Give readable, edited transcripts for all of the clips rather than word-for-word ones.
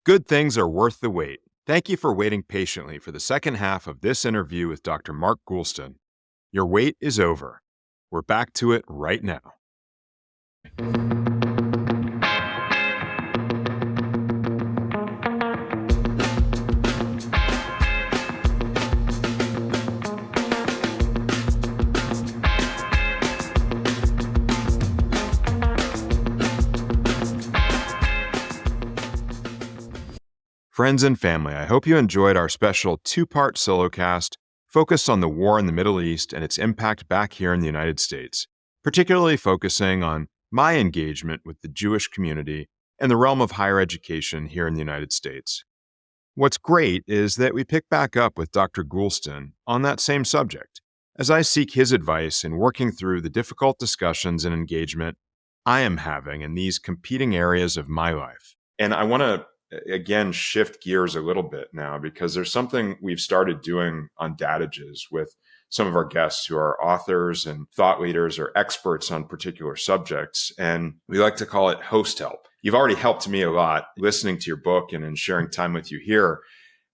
Good things are worth the wait. Thank you for waiting patiently for the second half of this interview with Dr. Mark Goulston. Your wait is over. We're back to it right now. Friends and family, I hope you enjoyed our special two-part solocast focused on the war in the Middle East and its impact back here in the United States, particularly focusing on my engagement with the Jewish community and the realm of higher education here in the United States. What's great is that we pick back up with Dr. Goulston on that same subject, as I seek his advice in working through the difficult discussions and engagement I am having in these competing areas of my life. And I want to again shift gears a little bit now, because there's something we've started doing on Dadages with some of our guests who are authors and thought leaders or experts on particular subjects. And we like to call it host help. You've already helped me a lot listening to your book and in sharing time with you here.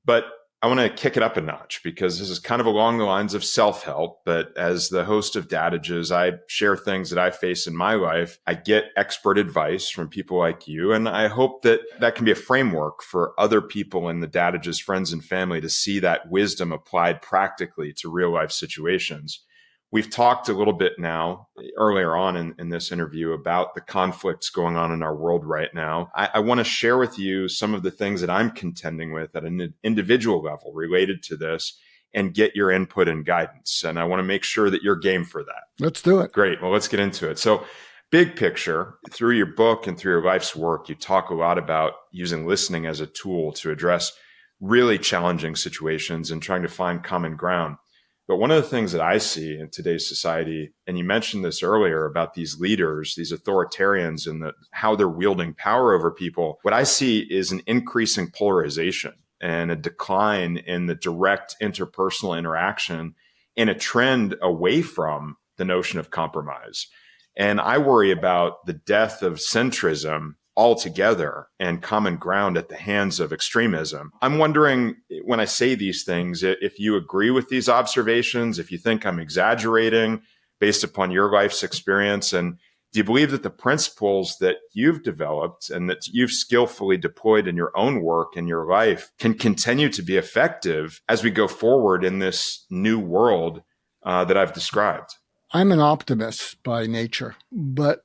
But I want to kick it up a notch, because this is kind of along the lines of self-help. But as the host of Dadages, I share things that I face in my life. I get expert advice from people like you. And I hope that that can be a framework for other people in the Dadages friends and family to see that wisdom applied practically to real life situations. We've talked a little bit now earlier on in this interview about the conflicts going on in our world right now. I want to share with you some of the things that I'm contending with at an individual level related to this and get your input and guidance. And I want to make sure that you're game for that. Let's do it. Great. Well, let's get into it. So big picture, through your book and through your life's work, you talk a lot about using listening as a tool to address really challenging situations and trying to find common ground. But one of the things that I see in today's society, and you mentioned this earlier about these leaders, these authoritarians, and how they're wielding power over people, what I see is an increasing polarization and a decline in the direct interpersonal interaction and a trend away from the notion of compromise. And I worry about the death of centrism altogether and common ground at the hands of extremism. I'm wondering, when I say these things, if you agree with these observations, if you think I'm exaggerating based upon your life's experience, and do you believe that the principles that you've developed and that you've skillfully deployed in your own work in your life can continue to be effective as we go forward in this new world that I've described? I'm an optimist by nature, but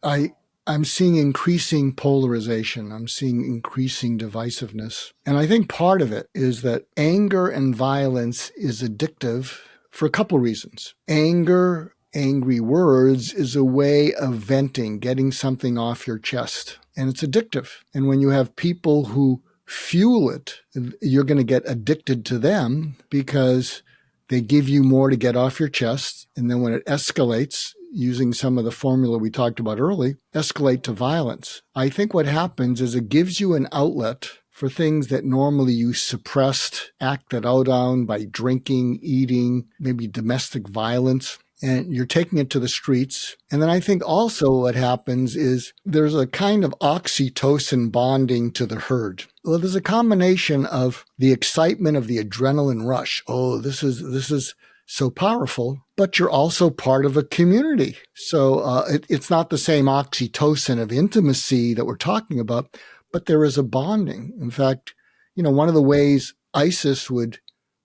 I'm seeing increasing polarization. I'm seeing increasing divisiveness. And I think part of it is that anger and violence is addictive for a couple reasons. Anger, angry words is a way of venting, getting something off your chest. And it's addictive. And when you have people who fuel it, you're going to get addicted to them because they give you more to get off your chest. And then when it escalates, using some of the formula we talked about early, escalate to violence. I think what happens is it gives you an outlet for things that normally you suppressed, acted out on by drinking, eating, maybe domestic violence. And you're taking it to the streets. And then I think also what happens is there's a kind of oxytocin bonding to the herd. Well, there's a combination of the excitement of the adrenaline rush. Oh, this is so powerful, but you're also part of a community. So it's not the same oxytocin of intimacy that we're talking about, but there is a bonding. In fact, one of the ways ISIS would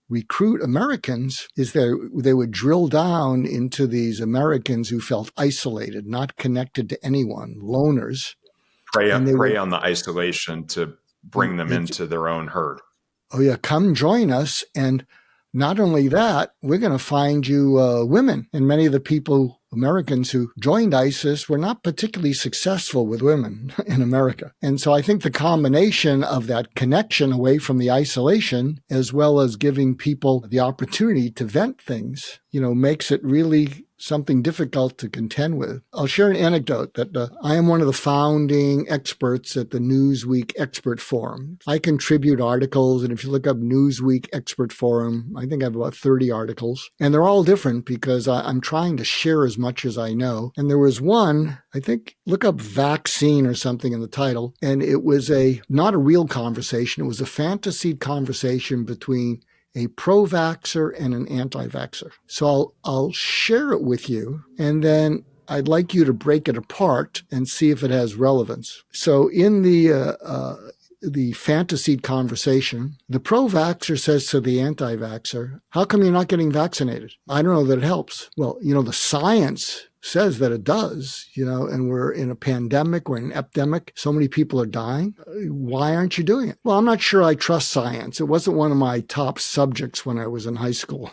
recruit Americans is they would drill down into these Americans who felt isolated, not connected to anyone, loners. Prey on the isolation to bring them into their own herd. Oh yeah, come join us. And not only that, we're going to find you women. And many of the people, Americans who joined ISIS, were not particularly successful with women in America. And so I think the combination of that connection away from the isolation, as well as giving people the opportunity to vent things, makes it really something difficult to contend with. I'll share an anecdote that I am one of the founding experts at the Newsweek Expert Forum. I contribute articles, and if you look up Newsweek Expert Forum, I think I have about 30 articles, and they're all different because I'm trying to share as much as I know. And there was one, I think, look up vaccine or something in the title, and it was not a real conversation. It was a fantasied conversation between a pro-vaxxer and an anti-vaxxer. So I'll share it with you, and then I'd like you to break it apart and see if it has relevance. So in the fantasied conversation, the pro-vaxxer says to the anti-vaxxer, how come you're not getting vaccinated? I don't know that it helps. Well, the science says that it does, and we're in a pandemic, we're in an epidemic. So many people are dying. Why aren't you doing it? Well, I'm not sure I trust science. It wasn't one of my top subjects when I was in high school.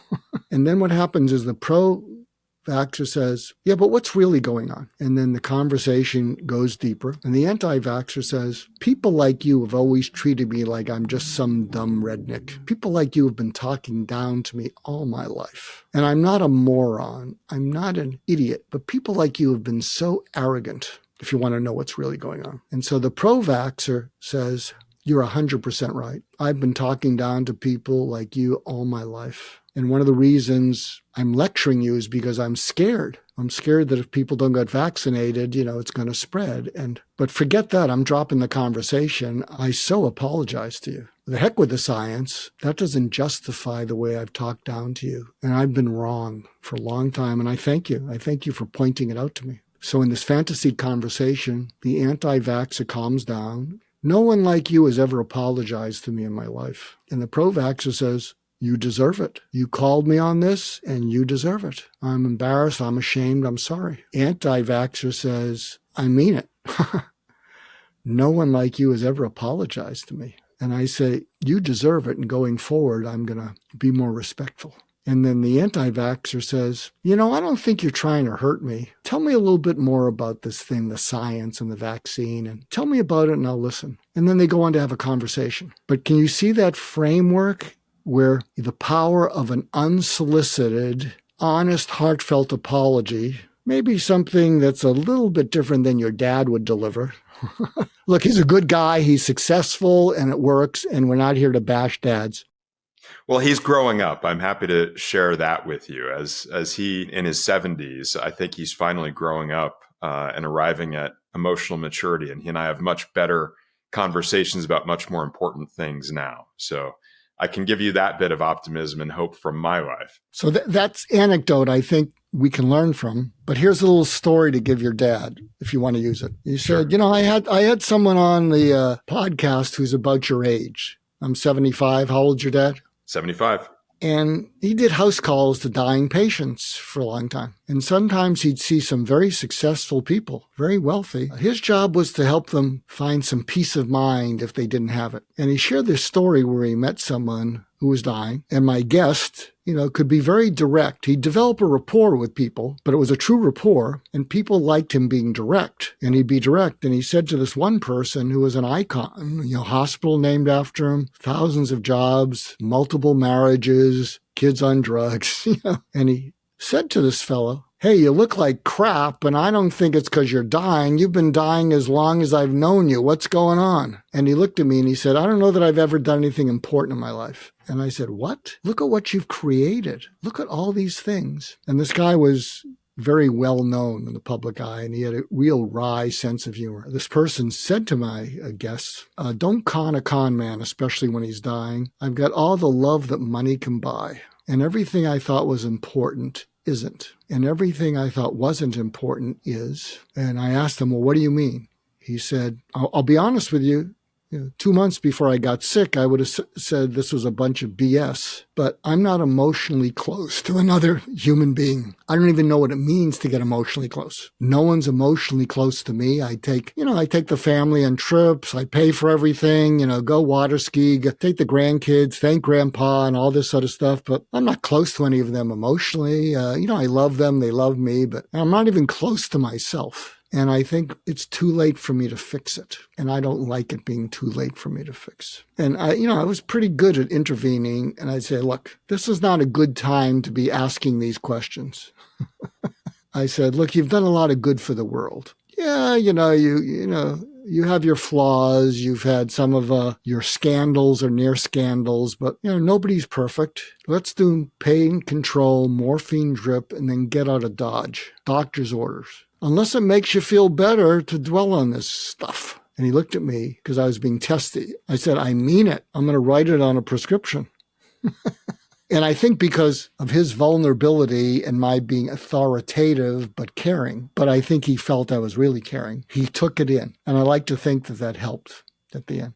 And then what happens is the pro-vaxxer says, yeah, but what's really going on? And then the conversation goes deeper. And the anti-vaxxer says, people like you have always treated me like I'm just some dumb redneck. People like you have been talking down to me all my life. And I'm not a moron. I'm not an idiot. But people like you have been so arrogant, if you want to know what's really going on. And so the pro-vaxxer says, you're 100% right. I've been talking down to people like you all my life. And one of the reasons I'm lecturing you is because I'm scared. I'm scared that if people don't get vaccinated, it's going to spread. But forget that. I'm dropping the conversation. I so apologize to you. The heck with the science. That doesn't justify the way I've talked down to you. And I've been wrong for a long time. And I thank you. I thank you for pointing it out to me. So in this fantasy conversation, the anti-vaxxer calms down. No one like you has ever apologized to me in my life. And the pro-vaxxer says, you deserve it. You called me on this, and you deserve it. I'm embarrassed. I'm ashamed. I'm sorry. Anti-vaxxer says, I mean it. No one like you has ever apologized to me. And I say, you deserve it, and going forward, I'm going to be more respectful. And then the anti-vaxxer says, I don't think you're trying to hurt me. Tell me a little bit more about this thing, the science and the vaccine, and tell me about it, and I'll listen. And then they go on to have a conversation. But can you see that framework where the power of an unsolicited, honest, heartfelt apology, maybe something that's a little bit different than your dad would deliver. Look, he's a good guy, he's successful, and it works, and we're not here to bash dads. Well, he's growing up. I'm happy to share that with you. As he, in his 70s, I think he's finally growing up and arriving at emotional maturity, and he and I have much better conversations about much more important things now. So I can give you that bit of optimism and hope from my life. So that's anecdote I think we can learn from. But here's a little story to give your dad if you want to use it. You said, Sure. I had someone on the podcast who's about your age. I'm 75. How old's your dad? 75. And he did house calls to dying patients for a long time. And sometimes he'd see some very successful people, very wealthy. His job was to help them find some peace of mind if they didn't have it. And he shared this story where he met someone who was dying. And my guest, could be very direct. He'd develop a rapport with people, but it was a true rapport. And people liked him being direct. And he'd be direct. And he said to this one person who was an icon, hospital named after him, thousands of jobs, multiple marriages, kids on drugs, And he said to this fellow, hey, you look like crap, and I don't think it's because you're dying. You've been dying as long as I've known you. What's going on? And he looked at me and he said, I don't know that I've ever done anything important in my life. And I said, what? Look at what you've created. Look at all these things. And this guy was very well known in the public eye, and he had a real wry sense of humor. This person said to my guests, don't con a con man, especially when he's dying. I've got all the love that money can buy, and everything I thought was important isn't. And everything I thought wasn't important is. And I asked him, well, what do you mean? He said, I'll be honest with you. 2 months before I got sick, I would have said this was a bunch of BS, but I'm not emotionally close to another human being. I don't even know what it means to get emotionally close. No one's emotionally close to me. I take the family on trips. I pay for everything, go water ski, take the grandkids, thank grandpa and all this sort of stuff, but I'm not close to any of them emotionally. I love them. They love me, but I'm not even close to myself. And I think it's too late for me to fix it. And I don't like it being too late for me to fix. And I was pretty good at intervening. And I'd say, look, this is not a good time to be asking these questions. I said, look, you've done a lot of good for the world. Yeah, you have your flaws. You've had some of your scandals or near scandals, but nobody's perfect. Let's do pain control, morphine drip, and then get out of Dodge. Doctor's orders. Unless it makes you feel better to dwell on this stuff. And he looked at me because I was being tested. I said, I mean it. I'm going to write it on a prescription. And I think because of his vulnerability and my being authoritative but caring, but I think he felt I was really caring. He took it in. And I like to think that helped at the end.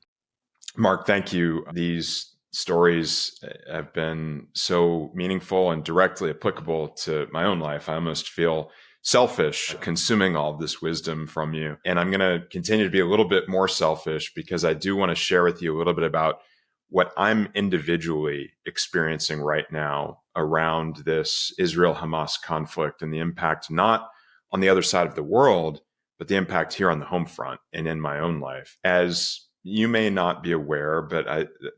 Mark, thank you. These stories have been so meaningful and directly applicable to my own life. I almost feel selfish consuming all of this wisdom from you. And I'm going to continue to be a little bit more selfish because I do want to share with you a little bit about what I'm individually experiencing right now around this Israel-Hamas conflict and the impact not on the other side of the world, but the impact here on the home front and in my own life. As you may not be aware, but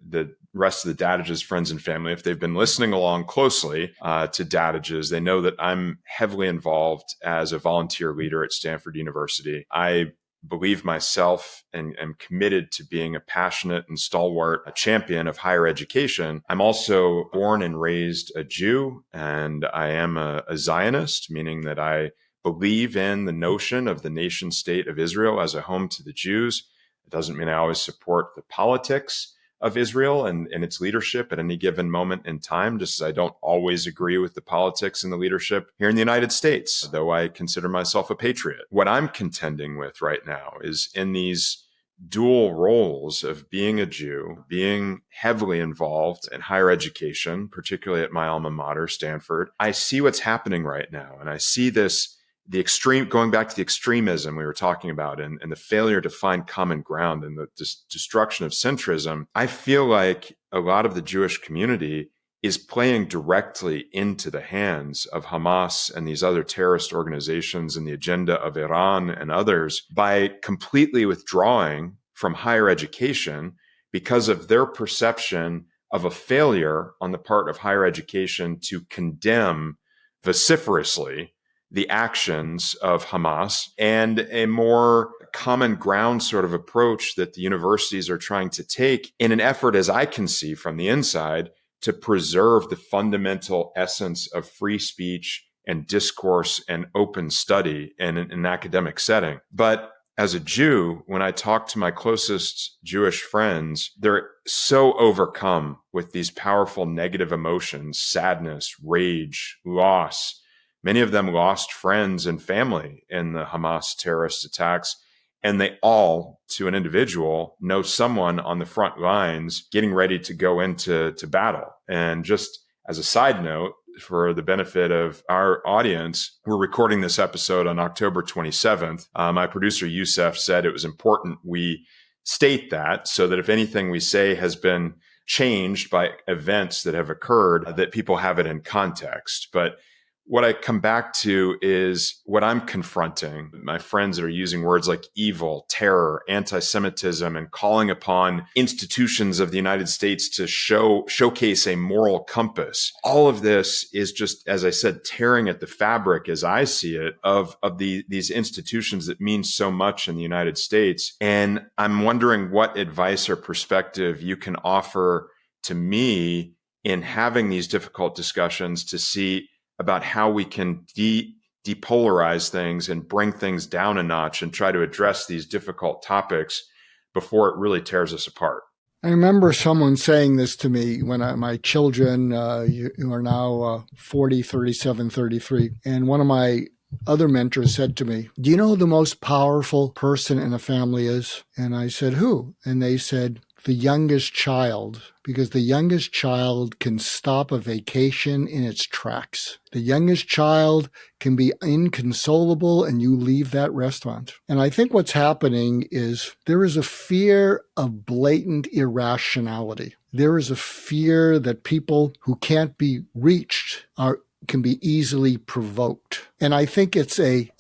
the rest of the Dadages friends and family, if they've been listening along closely to Dadages, they know that I'm heavily involved as a volunteer leader at Stanford University. I believe myself and am committed to being a passionate and stalwart champion of higher education. I'm also born and raised a Jew, and I am a Zionist, meaning that I believe in the notion of the nation state of Israel as a home to the Jews. It doesn't mean I always support the politics of Israel and its leadership at any given moment in time, just as I don't always agree with the politics and the leadership here in the United States, though I consider myself a patriot. What I'm contending with right now is in these dual roles of being a Jew, being heavily involved in higher education, particularly at my alma mater, Stanford. I see what's happening right now, and I see going back to the extremism we were talking about and the failure to find common ground and the destruction of centrism. I feel like a lot of the Jewish community is playing directly into the hands of Hamas and these other terrorist organizations and the agenda of Iran and others by completely withdrawing from higher education because of their perception of a failure on the part of higher education to condemn vociferously the actions of Hamas and a more common ground sort of approach that the universities are trying to take in an effort, as I can see from the inside, to preserve the fundamental essence of free speech and discourse and open study in an academic setting. But as a Jew, when I talk to my closest Jewish friends, they're so overcome with these powerful negative emotions, sadness, rage, loss. Many of them lost friends and family in the Hamas terrorist attacks, and they all, to an individual, know someone on the front lines getting ready to go into battle. And just as a side note, for the benefit of our audience, we're recording this episode on October 27th. My producer, Youssef, said it was important we state that so that if anything we say has been changed by events that have occurred, that people have it in context. But what I come back to is what I'm confronting. My friends that are using words like evil, terror, anti-Semitism, and calling upon institutions of the United States to showcase a moral compass. All of this is just, as I said, tearing at the fabric, as I see it, of these institutions that mean so much in the United States. And I'm wondering what advice or perspective you can offer to me in having these difficult discussions to see about how we can depolarize things and bring things down a notch and try to address these difficult topics before it really tears us apart. I remember someone saying this to me when my children, who are now 40, 37, 33, and one of my other mentors said to me, do you know who the most powerful person in a family is? And I said, who? And they said, the youngest child, because the youngest child can stop a vacation in its tracks. The youngest child can be inconsolable and you leave that restaurant. And I think what's happening is there is a fear of blatant irrationality. There is a fear that people who can't be reached can be easily provoked. And I think it's a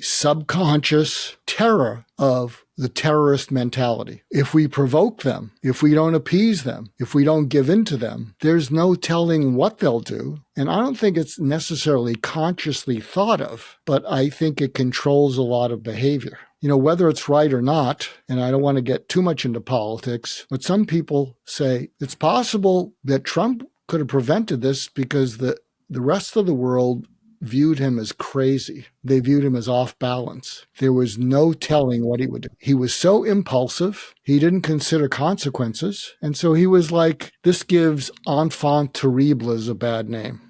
subconscious terror of the terrorist mentality. If we provoke them, if we don't appease them, if we don't give in to them, there's no telling what they'll do. And I don't think it's necessarily consciously thought of, but I think it controls a lot of behavior. Whether it's right or not, and I don't want to get too much into politics, but some people say it's possible that Trump could have prevented this because the rest of the world viewed him as crazy. They viewed him as off balance. There was no telling what he would do. He was so impulsive. He didn't consider consequences. And so he was like, this gives enfant terribles a bad name.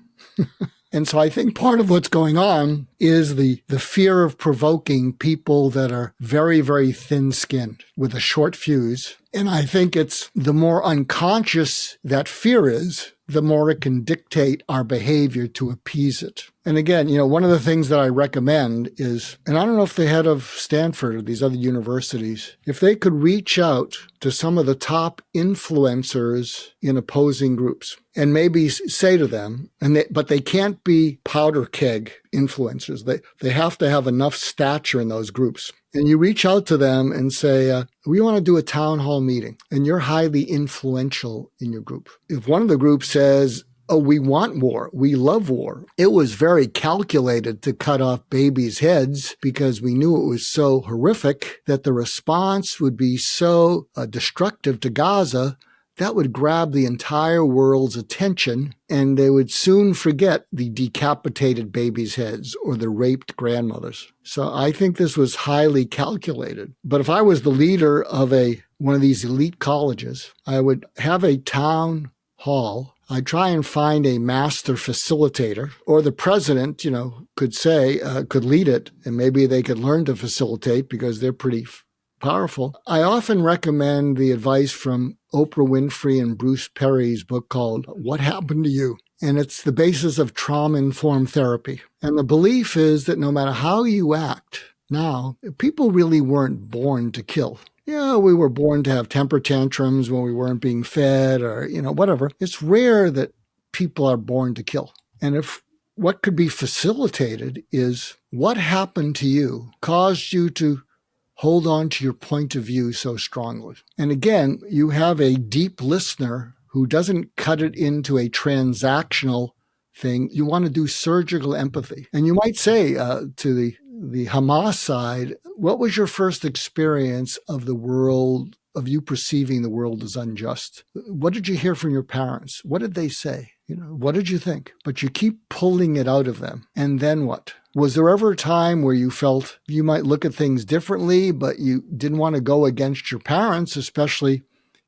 And so I think part of what's going on is the fear of provoking people that are very, very thin-skinned with a short fuse. And I think it's the more unconscious that fear is, the more it can dictate our behavior to appease it. And again, one of the things that I recommend is, and I don't know if the head of Stanford or these other universities, if they could reach out to some of the top influencers in opposing groups and maybe say to them, but they can't be powder keg influencers. They have to have enough stature in those groups. And you reach out to them and say, we want to do a town hall meeting, and you're highly influential in your group. If one of the groups says, oh, we want war, we love war, it was very calculated to cut off babies' heads because we knew it was so horrific that the response would be so destructive to Gaza, that would grab the entire world's attention, and they would soon forget the decapitated babies' heads or the raped grandmothers. So I think this was highly calculated. But if I was the leader of one of these elite colleges, I would have a town hall. I'd try and find a master facilitator, or the president, could lead it, and maybe they could learn to facilitate because they're pretty powerful. I often recommend the advice from Oprah Winfrey and Bruce Perry's book called What Happened to You? And it's the basis of trauma-informed therapy. And the belief is that no matter how you act now, people really weren't born to kill. Yeah, we were born to have temper tantrums when we weren't being fed or, whatever. It's rare that people are born to kill. And if what could be facilitated is what happened to you caused you to hold on to your point of view so strongly. And again, you have a deep listener who doesn't cut it into a transactional thing. You want to do surgical empathy. And you might say to the Hamas side, what was your first experience of the world, of you perceiving the world as unjust? What did you hear from your parents? What did they say? What did you think? But you keep pulling it out of them. And then what? Was there ever a time where you felt you might look at things differently, but you didn't want to go against your parents, especially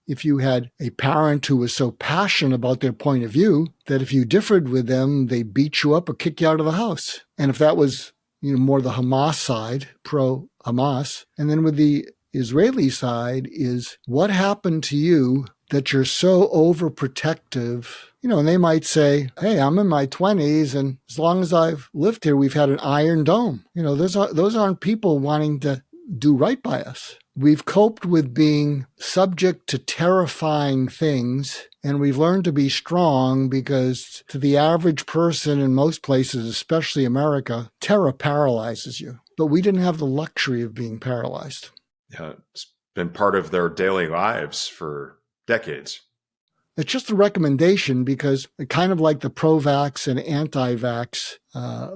if you had a parent who was so passionate about their point of view that if you differed with them, they beat you up or kick you out of the house? And if that was, more the Hamas side, pro-Hamas, and then with the Israeli side is what happened to you that you're so overprotective, and they might say, hey, I'm in my 20s, and as long as I've lived here, we've had an iron dome. Those aren't people wanting to do right by us. We've coped with being subject to terrifying things, and we've learned to be strong because to the average person in most places, especially America, terror paralyzes you. But we didn't have the luxury of being paralyzed. Yeah, it's been part of their daily lives for decades. It's just a recommendation because kind of like the pro-vax and anti-vax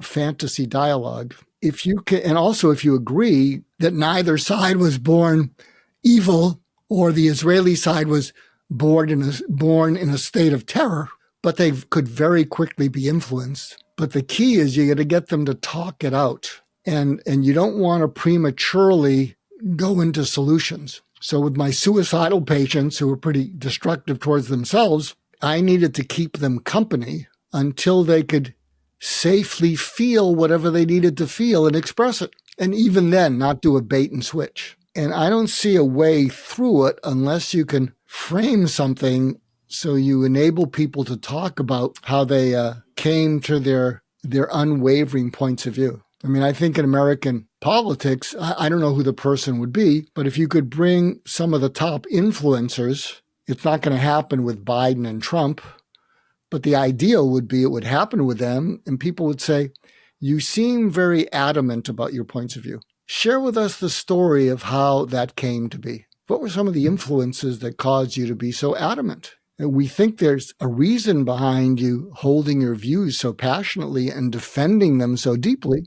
fantasy dialogue, if you can, and also if you agree that neither side was born evil or the Israeli side was born in a state of terror, but they could very quickly be influenced. But the key is you got to get them to talk it out, and you don't want to prematurely go into solutions. So with my suicidal patients who were pretty destructive towards themselves, I needed to keep them company until they could safely feel whatever they needed to feel and express it. And even then, not do a bait and switch. And I don't see a way through it unless you can frame something so you enable people to talk about how they came to their unwavering points of view. I mean, I think in American politics, I don't know who the person would be, but if you could bring some of the top influencers, it's not going to happen with Biden and Trump, but the ideal would be it would happen with them, and people would say, you seem very adamant about your points of view. Share with us the story of how that came to be. What were some of the influences that caused you to be so adamant? And we think there's a reason behind you holding your views so passionately and defending them so deeply.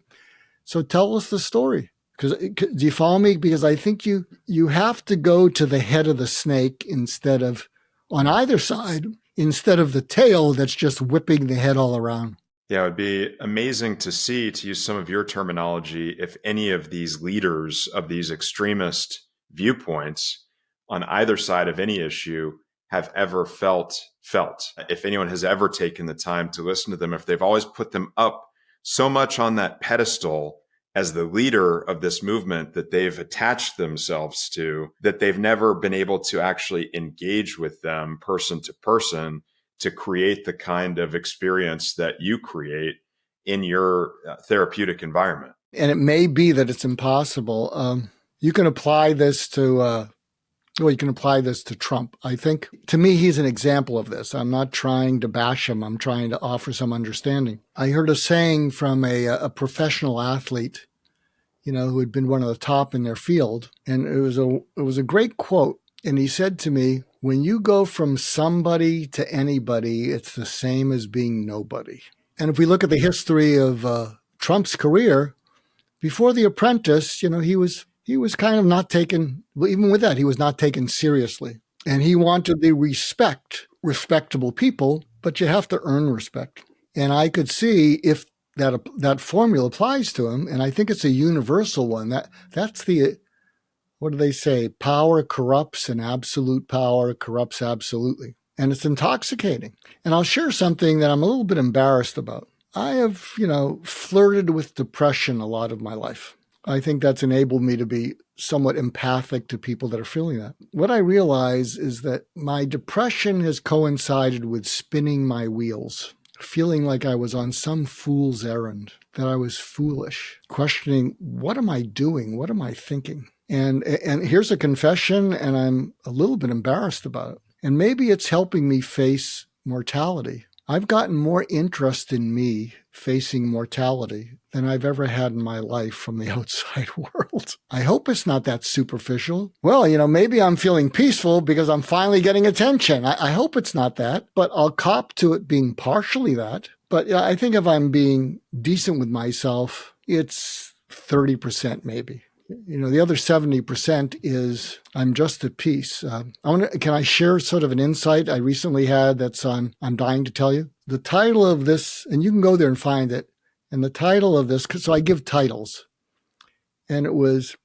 So tell us the story. Do you follow me? Because I think you have to go to the head of the snake instead of, on either side, instead of the tail that's just whipping the head all around. Yeah, it would be amazing to see, to use some of your terminology, if any of these leaders of these extremist viewpoints on either side of any issue have ever felt. If anyone has ever taken the time to listen to them, if they've always put them up so much on that pedestal as the leader of this movement that they've attached themselves to, that they've never been able to actually engage with them person to person to create the kind of experience that you create in your therapeutic environment. And it may be that it's impossible. You can apply this to Trump. I think, to me, he's an example of this. I'm not trying to bash him. I'm trying to offer some understanding. I heard a saying from a professional athlete, who had been one of the top in their field. And it was a great quote. And he said to me, when you go from somebody to anybody, it's the same as being nobody. And if we look at the history of Trump's career, before The Apprentice, he was kind of not taken, even with that, he was not taken seriously. And he wanted the respectable people, but you have to earn respect. And I could see if that formula applies to him, and I think it's a universal one. That's the, what do they say? Power corrupts, and absolute power corrupts absolutely. And it's intoxicating. And I'll share something that I'm a little bit embarrassed about. I have, flirted with depression a lot of my life. I think that's enabled me to be somewhat empathic to people that are feeling that. What I realize is that my depression has coincided with spinning my wheels, feeling like I was on some fool's errand, that I was foolish, questioning, what am I doing? What am I thinking? And here's a confession, and I'm a little bit embarrassed about it. And maybe it's helping me face mortality. I've gotten more interest in me facing mortality than I've ever had in my life from the outside world. I hope it's not that superficial. Well, maybe I'm feeling peaceful because I'm finally getting attention. I hope it's not that, but I'll cop to it being partially that. But I think if I'm being decent with myself, it's 30% maybe. The other 70% is I'm just at peace. Can I share sort of an insight I recently had that's on I'm dying to tell you? The title of this, and you can go there and find it, and the title of this, so I give titles, and it was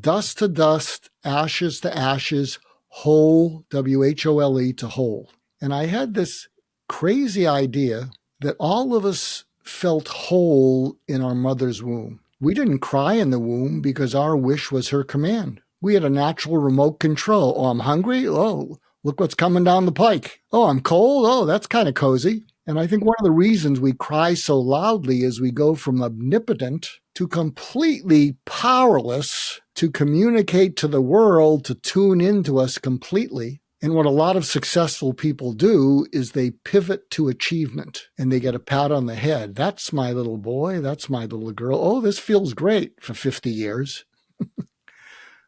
Dust to Dust, Ashes to Ashes, Whole, W-H-O-L-E, to Whole. And I had this crazy idea that all of us felt whole in our mother's womb. We didn't cry in the womb because our wish was her command. We had a natural remote control. Oh, I'm hungry? Oh, look what's coming down the pike. Oh, I'm cold? Oh, that's kind of cozy. And I think one of the reasons we cry so loudly is we go from omnipotent to completely powerless to communicate to the world, to tune into us completely. And what a lot of successful people do is they pivot to achievement and they get a pat on the head. That's my little boy. That's my little girl. Oh, this feels great for 50 years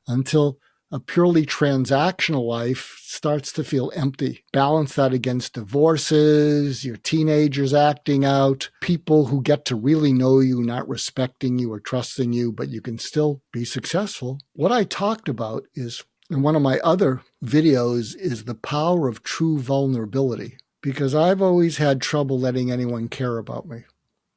until a purely transactional life starts to feel empty. Balance that against divorces, your teenagers acting out, people who get to really know you, not respecting you or trusting you, but you can still be successful. What I talked about is, and one of my other videos, is the power of true vulnerability, because I've always had trouble letting anyone care about me.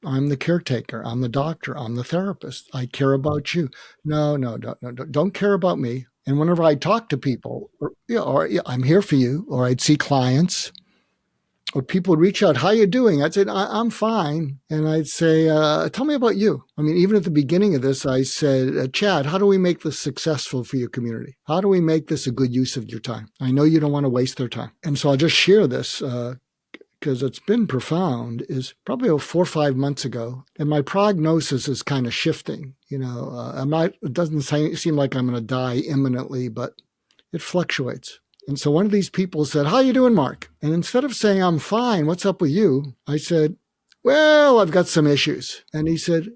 I'm the caretaker. I'm the doctor. I'm the therapist. I care about you. No, don't care about me. And whenever I talk to people, I'm here for you, or I'd see clients, or people would reach out, how you doing? I'd say, I'm fine. And I'd say, tell me about you. I mean, even at the beginning of this, I said, Chad, how do we make this successful for your community? How do we make this a good use of your time? I know you don't want to waste their time. And so I'll just share this because it's been profound, is probably 4 or 5 months ago. And my prognosis is kind of shifting. It doesn't seem like I'm going to die imminently, but it fluctuates. And so one of these people said, how you doing, Mark? And instead of saying, I'm fine, what's up with you? I said, well, I've got some issues. And he said,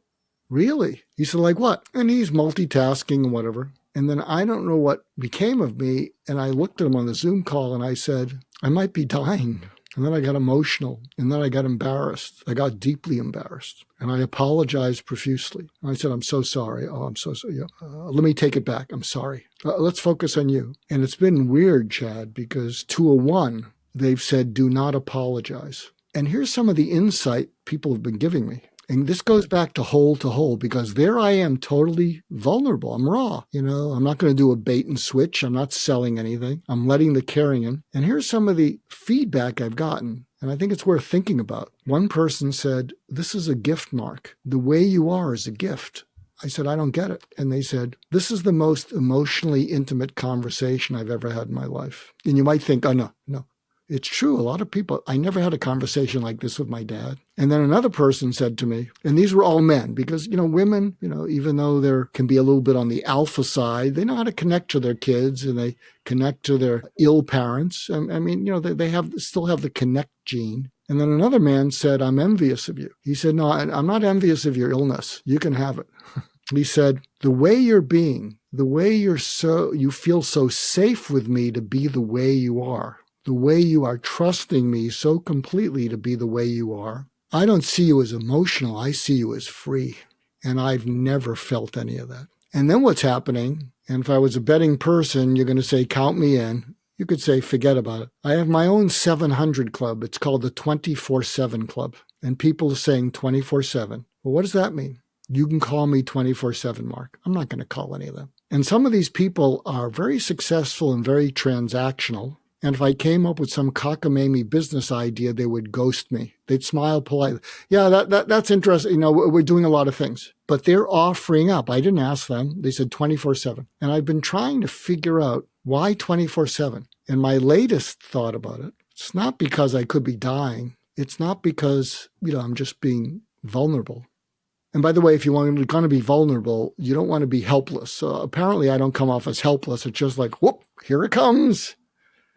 Really? He said, like what? And he's multitasking and whatever. And then I don't know what became of me. And I looked at him on the Zoom call and I said, I might be dying. And then I got emotional. And then I got embarrassed. I got deeply embarrassed. And I apologized profusely. And I said, I'm so sorry. Oh, I'm so sorry. Let me take it back. I'm sorry. Let's focus on you. And it's been weird, Chad, because 201, they've said, do not apologize. And here's some of the insight people have been giving me. And this goes back to whole, because there I am totally vulnerable. I'm raw. I'm not going to do a bait and switch. I'm not selling anything. I'm letting the caring in. And here's some of the feedback I've gotten. And I think it's worth thinking about. One person said, this is a gift, Mark. The way you are is a gift. I said, I don't get it. And they said, this is the most emotionally intimate conversation I've ever had in my life. And you might think, oh, no. It's true. A lot of people, I never had a conversation like this with my dad. And then another person said to me, and these were all men, because, women, even though there can be a little bit on the alpha side, they know how to connect to their kids and they connect to their ill parents. I mean, they still have the connect gene. And then another man said, I'm envious of you. He said, no, I'm not envious of your illness. You can have it. He said, the way you're being, the way you feel so safe with me to be the way you are, the way you are trusting me so completely to be the way you are. I don't see you as emotional. I see you as free. And I've never felt any of that. And then what's happening, and if I was a betting person, you're going to say, count me in. You could say, forget about it. I have my own 700 club. It's called the 24/7 Club. And people are saying 24/7. Well, what does that mean? You can call me 24/7, Mark. I'm not going to call any of them. And some of these people are very successful and very transactional. And if I came up with some cockamamie business idea, they would ghost me. They'd smile politely. Yeah, that's interesting. We're doing a lot of things. But they're offering up. I didn't ask them. They said 24/7. And I've been trying to figure out why 24/7. And my latest thought about it, it's not because I could be dying. It's not because, I'm just being vulnerable. And by the way, if you're going to be vulnerable, you don't want to be helpless. So apparently I don't come off as helpless. It's just like, whoop, here it comes.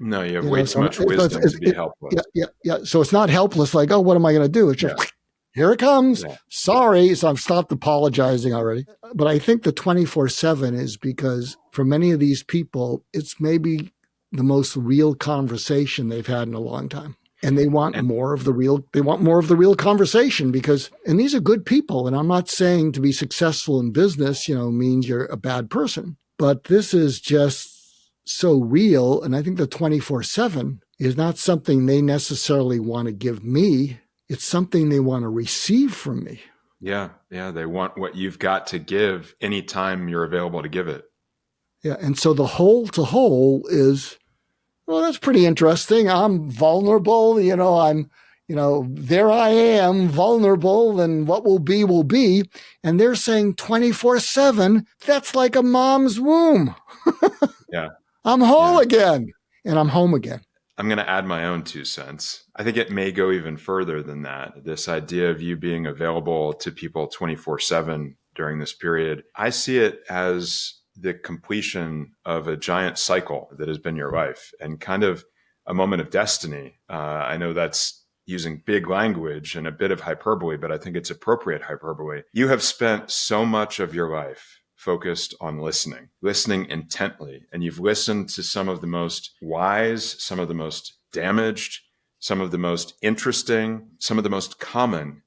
No, you have way too much wisdom to be helpless. Yeah. So it's not helpless like, oh, what am I going to do? It's just, here it comes. Yeah. Sorry. So I've stopped apologizing already. But I think the 24/7 is because for many of these people, it's maybe the most real conversation they've had in a long time. And they want more of the real conversation and these are good people. And I'm not saying to be successful in business, means you're a bad person, but this is just so real. And I think the 24/7 is not something they necessarily want to give me. It's something they want to receive from me. Yeah. They want what you've got to give anytime you're available to give it. Yeah. And so the whole to whole is, well, that's pretty interesting. I'm vulnerable. There I am, vulnerable, and what will be, will be. And they're saying 24/7, that's like a mom's womb. Yeah. I'm whole again, and I'm home again. I'm going to add my own 2 cents. I think it may go even further than that. This idea of you being available to people 24/7 during this period, I see it as the completion of a giant cycle that has been your life and kind of a moment of destiny. I know that's using big language and a bit of hyperbole, but I think it's appropriate hyperbole. You have spent so much of your life focused on listening intently. And you've listened to some of the most wise, some of the most damaged, some of the most interesting, some of the most common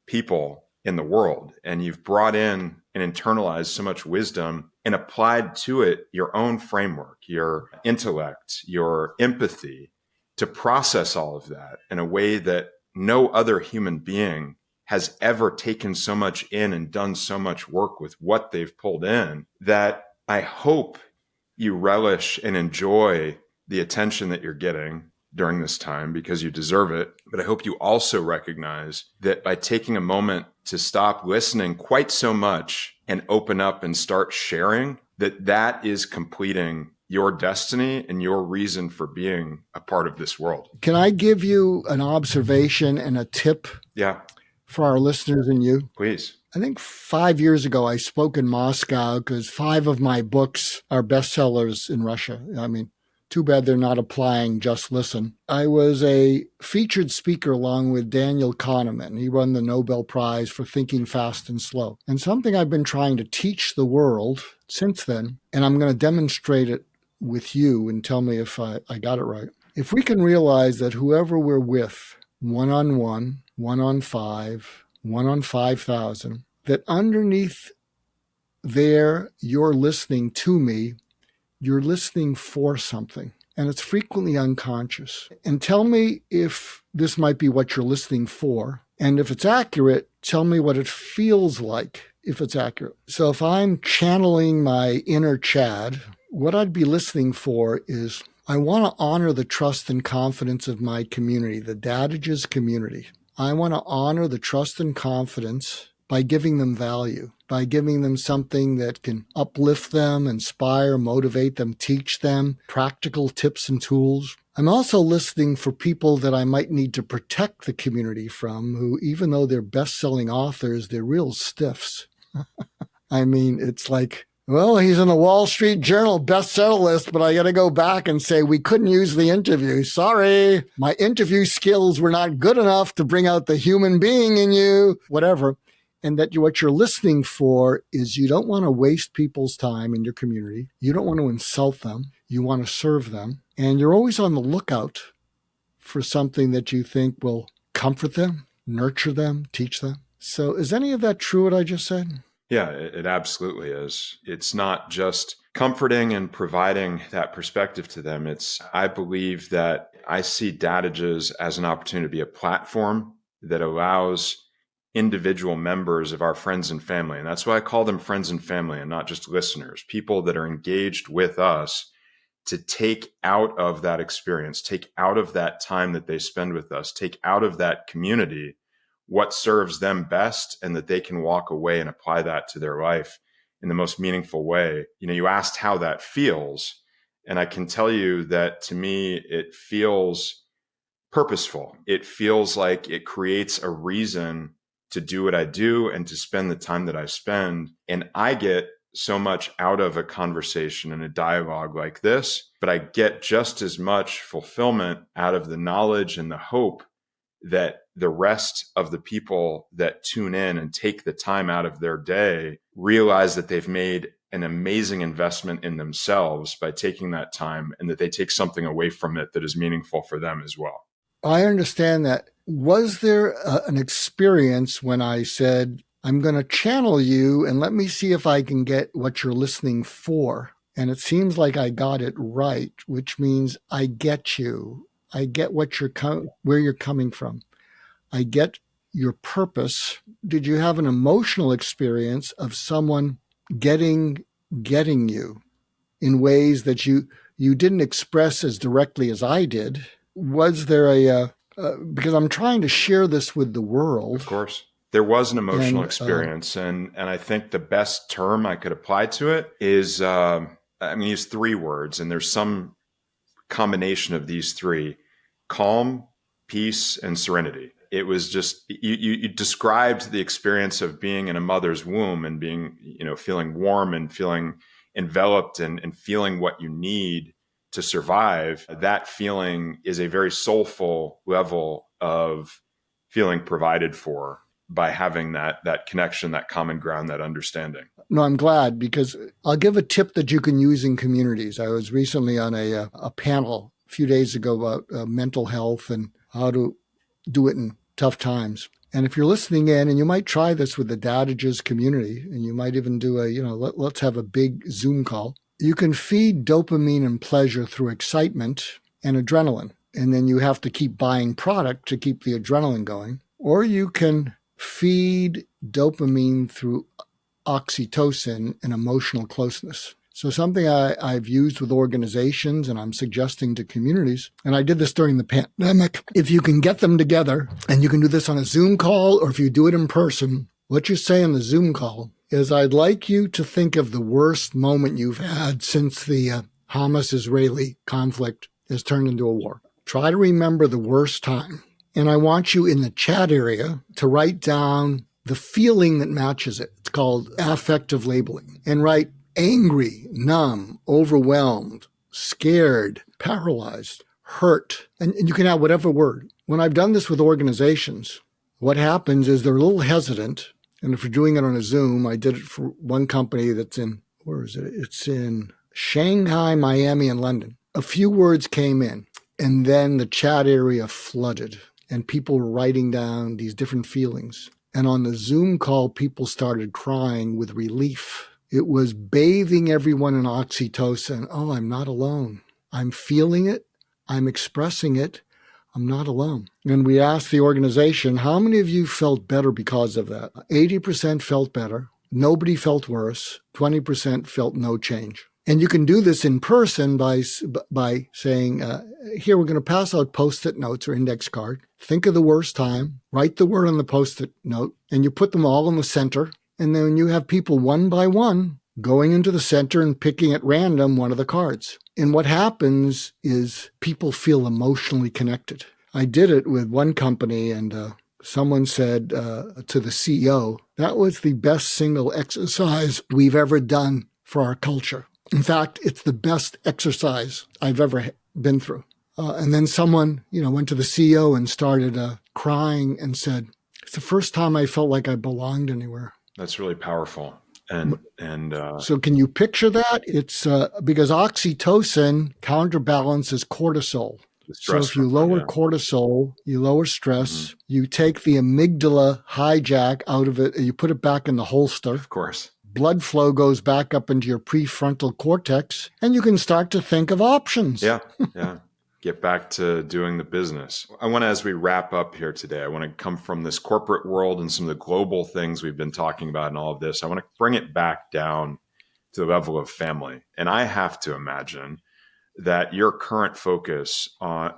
people in the world. And you've brought in and internalized so much wisdom and applied to it your own framework, your intellect, your empathy to process all of that in a way that no other human being has ever taken so much in and done so much work with what they've pulled in, that I hope you relish and enjoy the attention that you're getting during this time because you deserve it. But I hope you also recognize that by taking a moment to stop listening quite so much and open up and start sharing, that is completing your destiny and your reason for being a part of this world. Can I give you an observation and a tip? Yeah. For our listeners and you? Please. I think 5 years ago, I spoke in Moscow because 5 of my books are bestsellers in Russia. I mean, Too bad they're not applying Just Listen. I was a featured speaker along with Daniel Kahneman. He won the Nobel Prize for thinking fast and slow. And something I've been trying to teach the world since then, and I'm going to demonstrate it with you and tell me if I got it right. If we can realize that whoever we're with, one-on-one, one-on-five, one-on-5,000, that underneath there, you're listening to me, you're listening for something, and it's frequently unconscious. And tell me if this might be what you're listening for. And if it's accurate, tell me what it feels like if it's accurate. So if I'm channeling my inner Chad, what I'd be listening for is, I want to honor the trust and confidence of my community, the Dadages community. I want to honor the trust and confidence by giving them value, by giving them something that can uplift them, inspire, motivate them, teach them practical tips and tools. I'm also listening for people that I might need to protect the community from, who, even though they're best-selling authors, they're real stiffs. I mean, it's like, well, he's in the Wall Street Journal bestseller list, but I got to go back and say, we couldn't use the interview. Sorry, my interview skills were not good enough to bring out the human being in you, whatever. And that what you're listening for is, you don't want to waste people's time in your community. You don't want to insult them. You want to serve them. And you're always on the lookout for something that you think will comfort them, nurture them, teach them. So is any of that true, what I just said? Yeah, it absolutely is. It's not just comforting and providing that perspective to them. I believe that I see Dadages as an opportunity to be a platform that allows individual members of our friends and family. And that's why I call them friends and family and not just listeners, people that are engaged with us, to take out of that experience, take out of that time that they spend with us, take out of that community what serves them best, and that they can walk away and apply that to their life in the most meaningful way. You know, you asked how that feels, and I can tell you that to me, it feels purposeful. It feels like it creates a reason to do what I do and to spend the time that I spend. And I get so much out of a conversation and a dialogue like this, but I get just as much fulfillment out of the knowledge and the hope that the rest of the people that tune in and take the time out of their day realize that they've made an amazing investment in themselves by taking that time, and that they take something away from it that is meaningful for them as well. I understand that. Was there an experience when I said, I'm going to channel you and let me see if I can get what you're listening for? And it seems like I got it right, which means I get you. I get what where you're coming from. I get your purpose. Did you have an emotional experience of someone getting you in ways that you didn't express as directly as I did? Was there because I'm trying to share this with the world. Of course. There was an emotional experience. And I think the best term I could apply to it is, I'm going to use three words, and there's some combination of these three: calm, peace, and serenity. It was just, you described the experience of being in a mother's womb and being, feeling warm and feeling enveloped and feeling what you need to survive. That feeling is a very soulful level of feeling provided for by having that connection, that common ground, that understanding. No, I'm glad, because I'll give a tip that you can use in communities. I was recently on a panel a few days ago about mental health and how to do it in tough times. And if you're listening in, and you might try this with the Dadages community, and you might even do let's have a big Zoom call. You can feed dopamine and pleasure through excitement and adrenaline. And then you have to keep buying product to keep the adrenaline going. Or you can feed dopamine through oxytocin and emotional closeness. So something I've used with organizations, and I'm suggesting to communities, and I did this during the pandemic, if you can get them together, and you can do this on a Zoom call, or if you do it in person, what you say on the Zoom call is, I'd like you to think of the worst moment you've had since the Hamas-Israeli conflict has turned into a war. Try to remember the worst time. And I want you in the chat area to write down the feeling that matches it. It's called affective labeling. And write angry, numb, overwhelmed, scared, paralyzed, hurt, and you can have whatever word. When I've done this with organizations, what happens is they're a little hesitant. And if you're doing it on a Zoom, I did it for one company that's in, where is it? It's in Shanghai, Miami, and London. A few words came in, and then the chat area flooded, and people were writing down these different feelings. And on the Zoom call, people started crying with relief. It was bathing everyone in oxytocin. Oh, I'm not alone. I'm feeling it. I'm expressing it. I'm not alone. And we asked the organization, how many of you felt better because of that? 80% felt better. Nobody felt worse. 20% felt no change. And you can do this in person by saying, here, we're going to pass out Post-it notes or index card. Think of the worst time, write the word on the Post-it note, and you put them all in the center. And then you have people one by one going into the center and picking at random one of the cards. And what happens is people feel emotionally connected. I did it with one company, and someone said to the CEO, that was the best single exercise we've ever done for our culture. In fact, it's the best exercise I've ever been through. And then someone, went to the CEO and started crying and said, it's the first time I felt like I belonged anywhere. That's really powerful. So can you picture that? It's because oxytocin counterbalances cortisol. So if you lower cortisol, you lower stress, you take the amygdala hijack out of it, and you put it back in the holster. Of course. Blood flow goes back up into your prefrontal cortex, and you can start to think of options. Yeah. Get back to doing the business. I want to, as we wrap up here today, I want to come from this corporate world and some of the global things we've been talking about and all of this. I want to bring it back down to the level of family. And I have to imagine that your current focus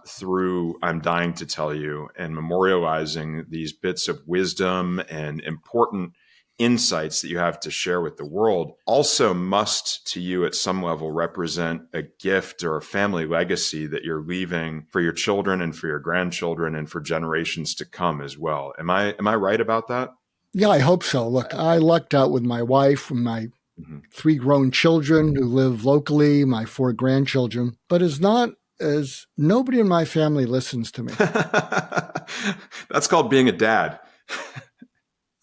through I'm Dying to Tell You and memorializing these bits of wisdom and important insights that you have to share with the world also must, to you at some level, represent a gift or a family legacy that you're leaving for your children and for your grandchildren and for generations to come as well. Am I right about that? Yeah, I hope so. Look, I lucked out with my wife and my 3 grown children who live locally, my 4 grandchildren, but nobody in my family listens to me. That's called being a dad.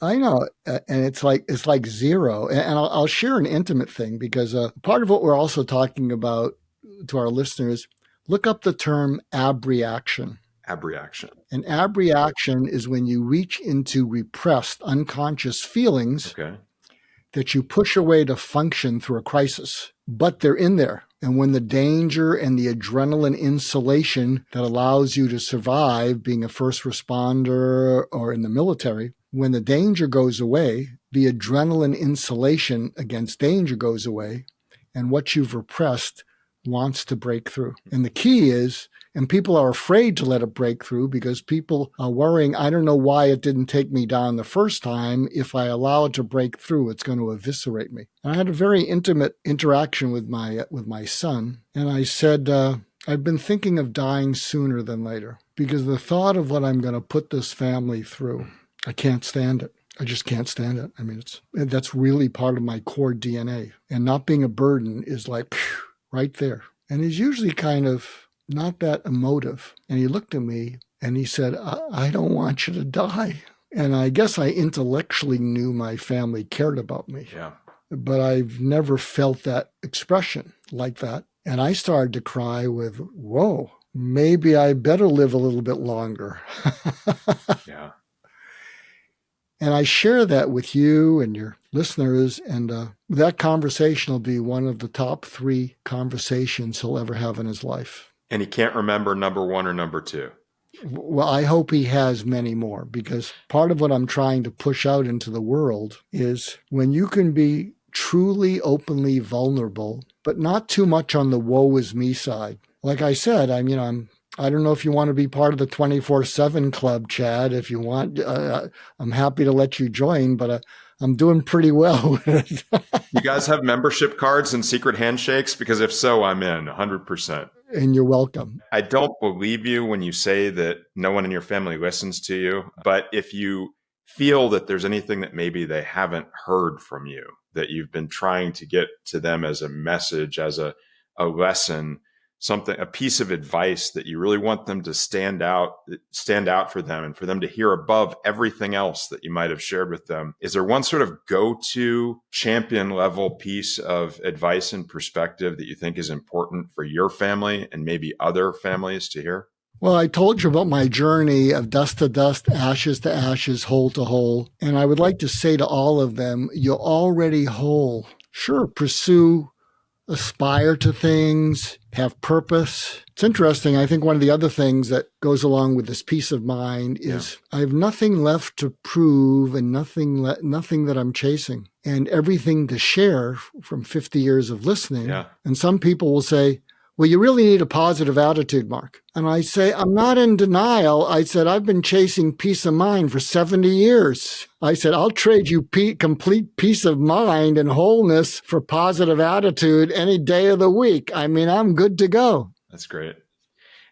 I know. And it's like zero. And I'll share an intimate thing because part of what we're also talking about to our listeners, look up the term abreaction. Abreaction. And abreaction is when you reach into repressed, unconscious feelings that you push away to function through a crisis, but they're in there. And when the danger and the adrenaline insulation that allows you to survive being a first responder or in the military, when the danger goes away, the adrenaline insulation against danger goes away, and what you've repressed wants to break through. And the key is, and people are afraid to let it break through because people are worrying, I don't know why it didn't take me down the first time. If I allow it to break through, it's going to eviscerate me. And I had a very intimate interaction with my son, and I said, I've been thinking of dying sooner than later because the thought of what I'm going to put this family through, I can't stand it. I just can't stand it. I mean, that's really part of my core DNA. And not being a burden is like, phew, right there. And he's usually kind of not that emotive. And he looked at me and he said, I don't want you to die. And I guess I intellectually knew my family cared about me. Yeah. But I've never felt that expression like that. And I started to cry with, whoa, maybe I better live a little bit longer. Yeah. And I share that with you and your listeners, and that conversation will be one of the top 3 conversations he'll ever have in his life. And he can't remember number 1 or number 2. Well, I hope he has many more, because part of what I'm trying to push out into the world is when you can be truly openly vulnerable, but not too much on the woe is me side. Like I said, I don't know if you want to be part of the 24/7 club, Chad. If you want, I'm happy to let you join, but I'm doing pretty well with it. You guys have membership cards and secret handshakes? Because if so, I'm in 100%. And you're welcome. I don't believe you when you say that no one in your family listens to you. But if you feel that there's anything that maybe they haven't heard from you, that you've been trying to get to them as a message, as a lesson, a piece of advice that you really want them to stand out for them and for them to hear above everything else that you might have shared with them, is there one sort of go-to champion level piece of advice and perspective that you think is important for your family and maybe other families to hear? Well, I told you about my journey of dust to dust, ashes to ashes, hole to hole. And I would like to say to all of them, you're already whole. Sure, aspire to things, have purpose. It's interesting. I think one of the other things that goes along with this peace of mind is I have nothing left to prove and nothing that I'm chasing, and everything to share from 50 years of listening. Yeah. And some people will say, well, you really need a positive attitude, Mark. And I say, I'm not in denial. I said, I've been chasing peace of mind for 70 years. I said, I'll trade you complete peace of mind and wholeness for positive attitude any day of the week. I mean, I'm good to go. That's great.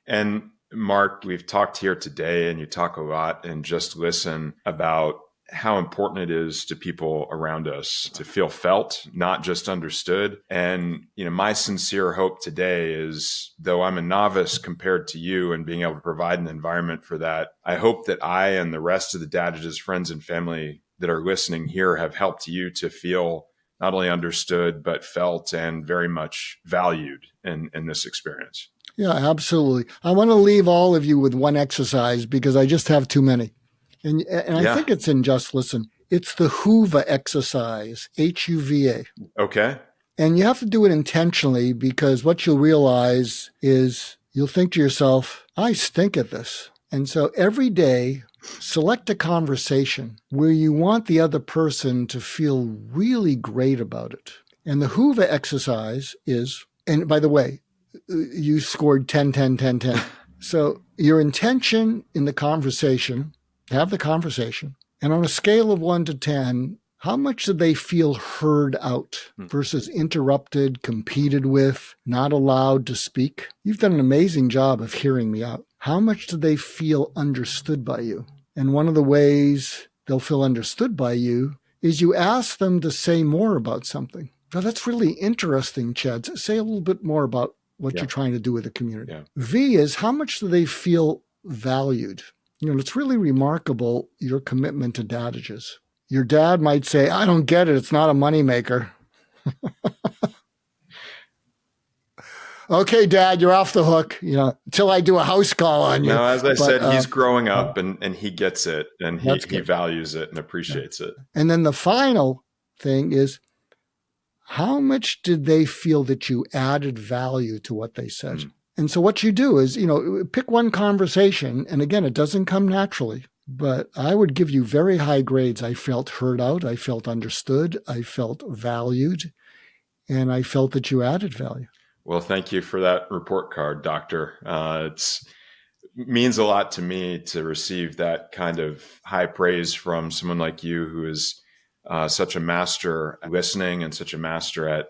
And Mark, we've talked here today, and you talk a lot in Just Listen about how important it is to people around us to feel felt, not just understood. And, my sincere hope today is, though I'm a novice compared to you and being able to provide an environment for that, I hope that I and the rest of the Dadages friends and family that are listening here have helped you to feel not only understood, but felt and very much valued in this experience. Yeah, absolutely. I want to leave all of you with one exercise because I just have too many. And I think it's in Just Listen. It's the Hoover exercise, Huva. Okay. And you have to do it intentionally, because what you'll realize is you'll think to yourself, I stink at this. And so every day, select a conversation where you want the other person to feel really great about it. And the Hoover exercise is, and by the way, you scored 10, 10, 10, 10. So your intention in the conversation, have the conversation, and on a scale of 1 to 10, how much do they feel heard out versus interrupted, competed with, not allowed to speak? You've done an amazing job of hearing me out. How much do they feel understood by you? And one of the ways they'll feel understood by you is you ask them to say more about something. Now, that's really interesting, Chad. Say a little bit more about what you're trying to do with the community. Yeah. V is, how much do they feel valued? It's really remarkable, your commitment to Dadages. Your dad might say, I don't get it. It's not a moneymaker. Okay, Dad, you're off the hook, until I do a house call on you. No, as I said, he's growing up and he gets it, and he values it and appreciates it. And then the final thing is, how much did they feel that you added value to what they said? And so what you do is, pick one conversation. And again, it doesn't come naturally, but I would give you very high grades. I felt heard out. I felt understood. I felt valued. And I felt that you added value. Well, thank you for that report card, Doctor. It means a lot to me to receive that kind of high praise from someone like you, who is such a master at listening and such a master at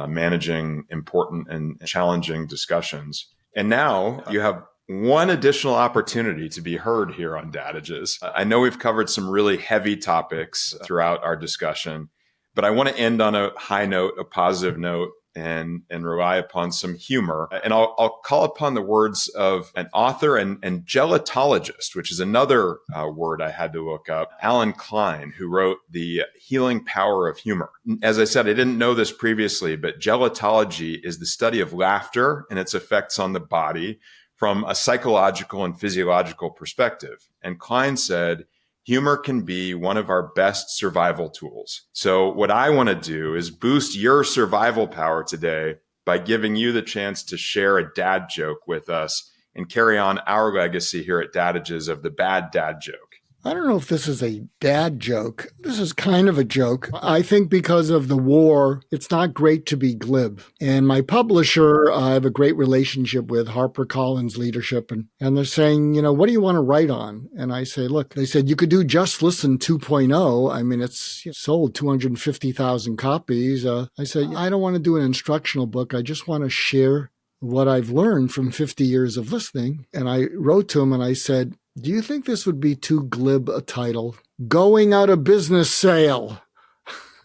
managing important and challenging discussions. And now you have one additional opportunity to be heard here on Dadages. I know we've covered some really heavy topics throughout our discussion, but I want to end on a high note, a positive note, and rely upon some humor. And I'll call upon the words of an author and gelotologist, which is another word I had to look up, Alan Klein, who wrote The Healing Power of Humor. As I said, I didn't know this previously, but gelotology is the study of laughter and its effects on the body from a psychological and physiological perspective. And Klein said, humor can be one of our best survival tools. So what I want to do is boost your survival power today by giving you the chance to share a dad joke with us and carry on our legacy here at Dadages of the bad dad joke. I don't know if this is a dad joke. This is kind of a joke. I think because of the war, it's not great to be glib. And my publisher, I have a great relationship with, HarperCollins Leadership, and they're saying, what do you want to write on? And I say, look, they said, you could do Just Listen 2.0. I mean, it's sold 250,000 copies. I said, I don't want to do an instructional book. I just want to share what I've learned from 50 years of listening. And I wrote to him and I said, do you think this would be too glib a title? Going Out of Business Sale.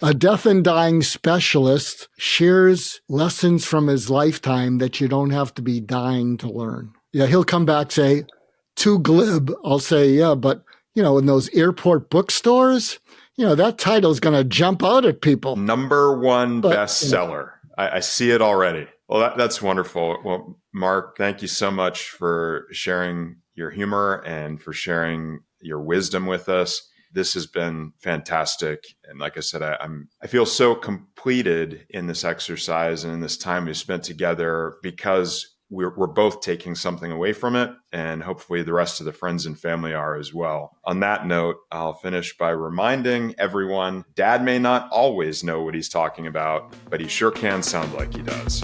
A death and dying specialist shares lessons from his lifetime that you don't have to be dying to learn. Yeah, he'll come back, say, too glib. I'll say, yeah, but, in those airport bookstores, that title's going to jump out at people. Number one bestseller. I see it already. Well, that's wonderful. Well, Mark, thank you so much for sharing your humor and for sharing your wisdom with us. This has been fantastic. And like I said, I feel so completed in this exercise and in this time we've spent together because we're both taking something away from it. And hopefully the rest of the friends and family are as well. On that note, I'll finish by reminding everyone, Dad may not always know what he's talking about, but he sure can sound like he does.